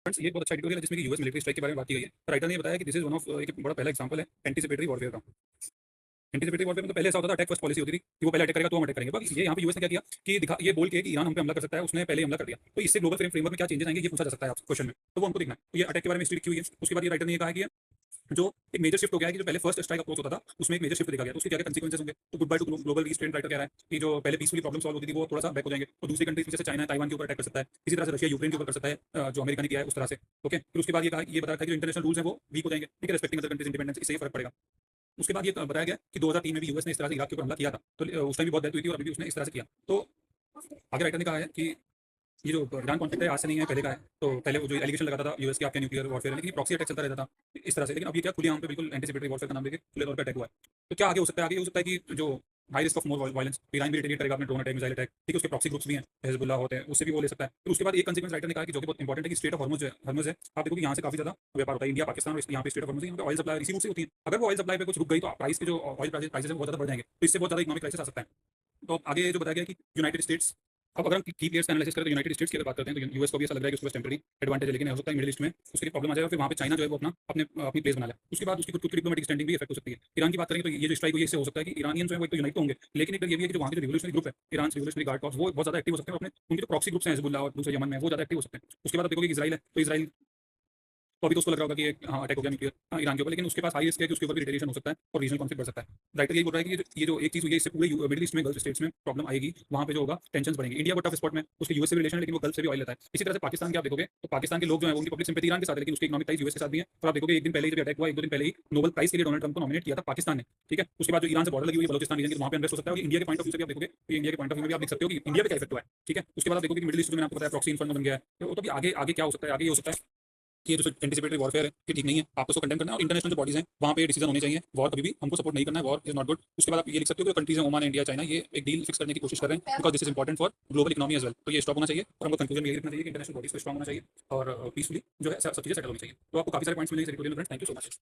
Friends ये बहुत अच्छा एडिटोरियल है जिसमें कि यूएस मिलिट्री स्ट्राइक के बारे में बात की गई है। राइटर ने ये बताया कि दिस इज वन ऑफ एक बड़ा पहला एग्जांपल है एंटीसिपेटरी वॉरफेयर का। एंटीसिपेटरी वॉरफेयर में तो पहले ऐसा होता था अटैक फर्स्ट पॉलिसी होती थी कि वो पहले अटैक करेगा तो हम अटैक करेंगे। बट ये यहाँ पे यूएस ने क्या किया कि दिखा ये बोल के कि ईरान हम पे हमला कर सकता है, उसने पहले हमला कर दिया। तो इससे ग्लोबल फ्रेमवर्क में क्या चेंजेस आएंगे ये पूछा जा सकता है आप क्वेश्चन में, तो वो हमको देखना है। तो ये अटैक के बारे में स्टडी की हुई है। उसके बाद ये राइटर ने ये कहा कि जो एक मेजर शिफ्ट हो गया है कि जो पहले फर्स्ट स्ट्राइक अप्रोच होता था उसमें एक मेजर शिफ्ट देखा गया। तो उसके क्या कंसीक्वेंसेस होंगे। तो good by two global east trend writer कह रहा है कि जो पहले पीसफुली प्रॉब्लम सॉल्व होती थी वो थोड़ा सा बैक हो जाएंगे। तो दूसरी कंट्रीज जैसे चाइना ताइवान के ऊपर अटैक कर सकता है, इसी तरह से रशिया यूक्रेन के ऊपर कर सकता है, जो अमेरिका ने किया है उस तरह से। ओके, फिर उसके बाद ये बताया था कि जो इंटरनेशनल रूल्स हैं वो वीक हो जाएंगे, ठीक है, रिस्पेक्टिंग अदर कंट्रीज इंडिपेंडेंस, इससे फर्क पड़ेगा। उसके बाद ये बताया गया कि 2003 में भी यूएस ने इस तरह से इराक के ऊपर हमला किया था, तो उस टाइम भी बहुत डेथ हुई थी और अभी भी उसने इस तरह से किया। तो आगे राइटर ने कहा है कि ये जो ईरान कॉन्फ्लिक्ट है आज से नहीं है, पहले का है। तो पहले वो जो एलिगेशन लगाता था यूएस के आपके न्यूक्लियर वॉरफेयर है, लेकिन प्रॉक्सी अटैक चलता रहता था इस तरह से। लेकिन अब ये क्या खुले आम पे बिल्कुल एंटीसिपेटरी वॉरफेयर का नाम लेके खुले तौर पे अटैक हुआ है। तो क्या आगे हो सकता है? आगे ये हो सकता है कि जो high risk of more violence, Iran भी रिटेलिएट करेगा अपने ड्रोन अटैक, मिसाइल अटैक, ठीक है, उसके प्रॉक्सी ग्रुप्स भी हैं, हिजबुल्ला होते हैं, उससे भी वो ले सकता है। फिर उसके बाद एक कंसीक्वेंस राइटर ने कहा कि जो कि बहुत इंपॉर्टेंट है कि स्ट्रेट ऑफ हॉर्मुज है। आप देखो कि यहाँ से काफी ज्यादा व्यापार होता है, इंडिया पाकिस्तान और यहाँ पे स्ट्रेट ऑफ हॉर्मुज है, यहाँ पे ऑयल सप्लाई इसी रूट से होती है। अगर वो ऑयल सप्लाई पे कुछ रुक गई तो प्राइस के जो ऑयल प्राइसेस है बहुत ज्यादा बढ़ जाएंगे, तो इससे बहुत ज्यादा इकोनॉमिक क्राइसिस आ सकता है। तो आगे जो बताया गया कि यूनाइटेड स्टेट्स, अब अगर हम की प्लेयर्स का एनालिसिस करें तो यूनाइटेड स्टेट्स की अगर बात करते हैं तो यूएस को भी ऐसा लग रहा है कि उसके पास टेम्पररी एडवांटेज है, लेकिन हो सकता है मिडिल ईस्ट में उसके प्रॉब्लम आ जाएगा। फिर वहाँ पे चाइना जो है वो अपनी प्लेस बना ले, उसके बाद उसकी खुद की डिप्लोमेटिक स्टैंडिंग भी इफेक्ट हो सकती है। ईरान की बात करेंगे तो ये जो स्ट्राइक हुई है इससे हो सकता है कि ईरानियन जो है वो तो यूनाइट तो होंगे, लेकिन एक ये भी है कि जो वहाँ के जो रिवोल्यूशनरी ग्रुप है, ईरान रिवोल्यूशनरी गार्ड कॉर्प्स, वो बहुत ज्यादा एक्टिव हो सकते हैं अपने, उनके जो प्रॉक्सी ग्रुप्स हैं हिजबुल्लाह और दूसरे यमन में, वो ज्यादा एक्टिव हो सकते हैं। उसके बाद देखोगे कि इजराइल है, तो इजराइल तो अभी तो उसको लग रहा होगा कि हाँ अटैक हो गया न्यूक्लियर ईरान के ऊपर, लेकिन उसके पास हाई रिस्क है कि उसके ऊपर भी रिटेलिएशन हो सकता है और रीजनल कॉन्फ्लिक्ट बढ़ सकता है। राइटर यही बोल रहा है कि ये जो एक चीज़ हुई है इससे पूरे मिडिल ईस्ट में गल्फ स्टेट्स में प्रॉब्लम आएगी, वहाँ पे जो होगा टेंशन बढ़ेंगे। इंडिया को टफ स्पॉट में, उसके यूएस से भी रिलेशन है लेकिन वो गल्फ से भी ऑयल लेता है। इसी तरह से पाकिस्तान के आप देखोगे तो पाकिस्तान के लोग जो है उनकी पब्लिक सिंपैथी ईरान के साथ है, लेकिन उसके इकोनॉमिक टाइज यूएस के साथ भी है। और आप देखोगे एक दिन पहले ही जब अटैक हुआ, एक दो दिन पहले ही नोबेल प्राइज के लिए डोनाल्ड ट्रंप को नॉमिनेट किया था पाकिस्तान ने, ठीक है। उसके बाद जो ईरान से बॉर्डर लगी हुई है बलोचिस्तान रीजन की, वहाँ पे इन्वेस्ट हो सकता है। इंडिया के पॉइंट ऑफ व्यू से भी आप देखोगे तो इंडिया के पॉइंट ऑफ व्यू में भी आप देख सकते हो कि इंडिया पे क्या इफेक्ट हुआ है, ठीक है। उसके बाद आप देखोगे कि मिडिल ईस्ट में आपको बताया प्रॉक्सी इन्फर्नो बन गया है, तो भी आगे आगे क्या हो सकता है। आगे ये हो सकता है कि ये जो एंटीसिपेटरी वॉरफेयर है ये ठीक नहीं है, आपको उसको कंडेम करना है और इंटरनेशनल जो बॉडीज हैं वहाँ पे डिसीजन होने चाहिए। वॉर कभी भी हमको सपोर्ट नहीं करना है, वॉर इज नॉट गुड। उसके बाद आप ये लिख सकते हो कि कंट्रीज हैं ओमान, इंडिया, चाइना, ये एक डील फिक्स करने की कोशिश कर रहे हैं because this is important for global economy as well. तो ये स्टॉप होना चाहिए और हमको कंक्लूजन में ये लिखना चाहिए कि इंटरनेशनल बॉडीज को स्ट्रॉन्ग होना चाहिए और पीसफुली जो है सब चीजें सेटल होनी चाहिए। तो आपको काफी सारे पॉइंट्स मिलेंगे। Thank you so much.